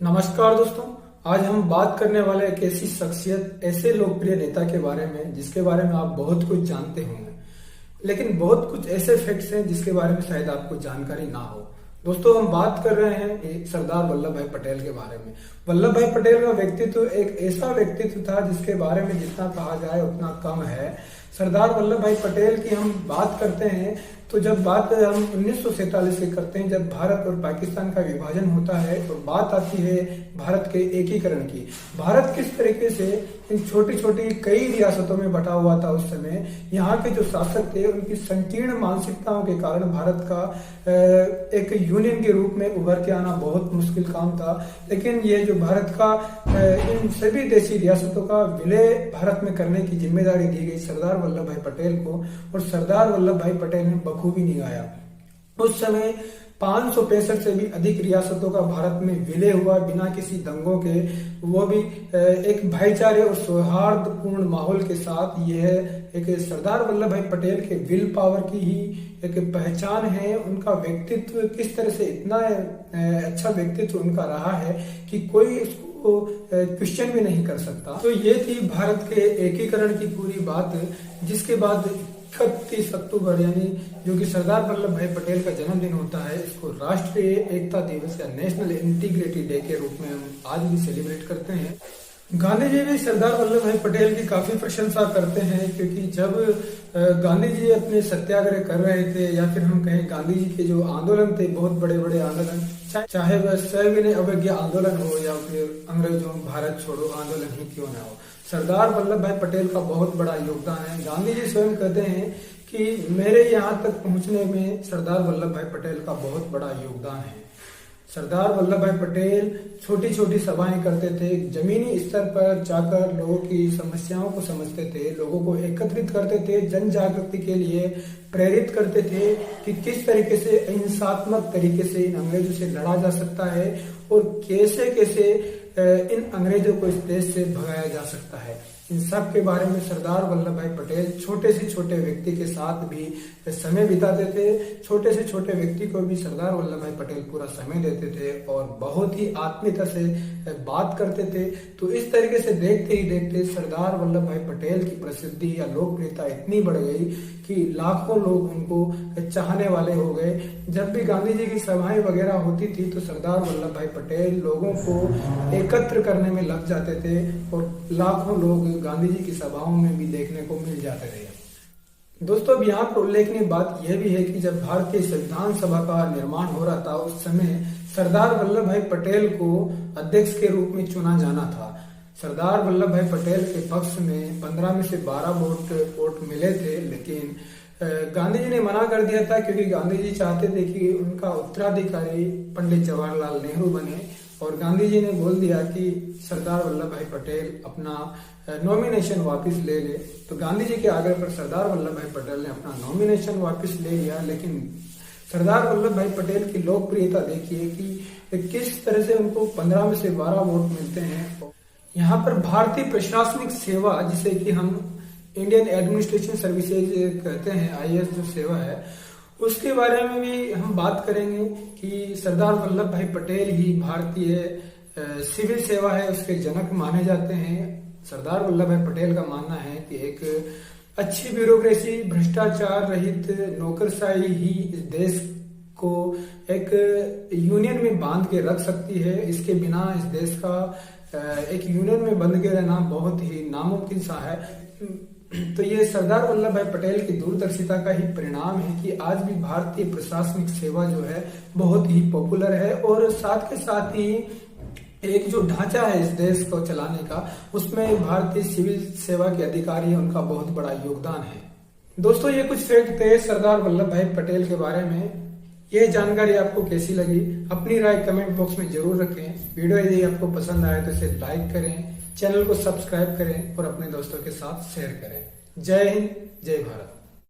नमस्कार दोस्तों, आज हम बात करने वाले एक ऐसी शख्सियत, ऐसे लोकप्रिय नेता के बारे में जिसके बारे में आप बहुत कुछ जानते होंगे, लेकिन बहुत कुछ ऐसे फैक्ट्स हैं जिसके बारे में शायद आपको जानकारी ना हो। दोस्तों, हम बात कर रहे हैं सरदार वल्लभ भाई पटेल के बारे में। वल्लभ भाई पटेल का व्यक्तित्व एक ऐसा व्यक्तित्व था जिसके बारे में जितना कहा जाए उतना कम है। सरदार वल्लभ भाई पटेल की हम बात करते हैं तो जब बात हम 1947 की करते हैं, जब भारत और पाकिस्तान का विभाजन होता है, तो बात आती है भारत के एकीकरण की। भारत किस तरीके से इन छोटी छोटी कई रियासतों में बटा हुआ था उस समय। यहाँ के जो शासक थे उनकी संकीर्ण मानसिकताओं के कारण भारत का एक यूनियन के रूप में उभर के आना बहुत मुश्किल काम था। लेकिन ये जो भारत का इन सभी देशी रियासतों का विलय भारत में करने की जिम्मेदारी दी गई सरदार वल्लभ भाई पटेल को, और सरदार वल्लभ भाई पटेल ने बखूबी निभाया। उस समय 565 से भी अधिक रियासतों का भारत में विलय हुआ बिना किसी दंगों के, वो भी एक भाईचारे और सौहार्दपूर्ण माहौल के साथ। यह एक सरदार वल्लभ भाई पटेल के विल पावर की ही एक पहचान है। उनका व्यक्तित्व किस तरह से इतना अच्छा व्यक्तित्व उनका रहा है कि कोई उसको क्वेश्चन भी नहीं कर सकता। तो ये थी भारत के एकीकरण की पूरी बात, जिसके बाद 31 अक्टूबर यानी जो कि सरदार वल्लभ भाई पटेल का जन्मदिन होता है, इसको राष्ट्रीय एकता दिवस या नेशनल इंटीग्रिटी डे के रूप में हम आज भी सेलिब्रेट करते हैं। गांधी जी भी सरदार वल्लभ भाई पटेल की काफी प्रशंसा करते हैं, क्योंकि जब गांधी जी अपने सत्याग्रह कर रहे थे, या फिर हम कहें गांधी जी के जो आंदोलन थे, बहुत बड़े बड़े आंदोलन, चाहे वह सविनय अवज्ञा आंदोलन हो या फिर अंग्रेजों भारत छोड़ो आंदोलन ही क्यों ना हो, सरदार वल्लभ भाई पटेल का बहुत बड़ा योगदान है। गांधी जी स्वयं कहते हैं कि मेरे यहाँ तक पहुंचने में सरदार वल्लभ भाई पटेल का बहुत बड़ा योगदान है। सरदार वल्लभ भाई पटेल छोटी छोटी सभाएं करते थे, जमीनी स्तर पर जाकर लोगों की समस्याओं को समझते थे, लोगों को एकत्रित करते थे, जन जागृति के लिए प्रेरित करते थे कि किस तरीके से अहिंसात्मक तरीके से इन अंग्रेजों से लड़ा जा सकता है और कैसे कैसे इन अंग्रेजों को इस देश से भगाया जा सकता है। इन सब के बारे में सरदार वल्लभ भाई पटेल छोटे से छोटे व्यक्ति के साथ भी समय बिताते थे। छोटे से छोटे व्यक्ति को भी सरदार वल्लभ भाई पटेल पूरा समय देते थे और बहुत ही आत्मीयता से बात करते थे। तो इस तरीके से देखते ही देखते सरदार वल्लभ भाई पटेल की प्रसिद्धि या लोकप्रियता इतनी बढ़ गई कि लाखों लोग उनको चाहने वाले हो गए। जब भी गांधी जी की सभाएं वगैरह होती थी तो सरदार वल्लभ भाई पटेल लोगों को एकत्र करने में लग जाते थे और लाखों लोग गांधी जी की सभाओं में भी देखने को मिल जाते थे। दोस्तों, अब यहाँ पर उल्लेखनीय बात यह भी है कि जब भारतीय संविधान सभा का निर्माण हो रहा था, उस समय सरदार वल्लभ भाई पटेल को अध्यक्ष के रूप में चुना जाना था। सरदार वल्लभ भाई पटेल के पक्ष में 15 में से 12 वोट मिले थे, लेकिन गांधी जी ने मना कर दिया था, क्योंकि गांधी जी चाहते थे कि उनका उत्तराधिकारी पंडित जवाहरलाल नेहरू बने। और गांधी जी ने बोल दिया कि सरदार वल्लभ भाई पटेल अपना नॉमिनेशन वापस ले ले। तो गांधी जी के आग्रह पर सरदार वल्लभ भाई पटेल ने अपना नॉमिनेशन वापस ले लिया। लेकिन सरदार वल्लभ भाई पटेल की लोकप्रियता देखिए कि किस तरह से उनको 15 में से 12 वोट मिलते हैं। यहाँ पर भारतीय प्रशासनिक सेवा, जिसे कि हम इंडियन एडमिनिस्ट्रेशन सर्विसेज कहते हैं, IAS जो सेवा है, उसके बारे में भी हम बात करेंगे कि सरदार वल्लभ भाई पटेल ही भारतीय सिविल सेवा है उसके जनक माने जाते हैं। सरदार वल्लभ भाई पटेल का मानना है कि एक अच्छी ब्यूरोक्रेसी, भ्रष्टाचार रहित नौकरशाही ही इस देश को एक यूनियन में बांध के रख सकती है। इसके बिना इस देश का एक यूनियन में बंध के रहना बहुत ही नामुमकिन सा है। तो ये सरदार वल्लभ भाई पटेल की दूरदर्शिता का ही परिणाम है कि आज भी भारतीय प्रशासनिक सेवा जो है बहुत ही पॉपुलर है, और साथ के साथ ही एक जो ढांचा है इस देश को चलाने का, उसमें भारतीय सिविल सेवा के अधिकारी हैं, उनका बहुत बड़ा योगदान है। दोस्तों, ये कुछ फैक्ट थे सरदार वल्लभ भाई पटेल के बारे में। यह जानकारी आपको कैसी लगी, अपनी राय कमेंट बॉक्स में जरूर रखें। वीडियो यदि आपको पसंद आए तो इसे लाइक करें, चैनल को सब्सक्राइब करें और अपने दोस्तों के साथ शेयर करें। जय हिंद, जय भारत।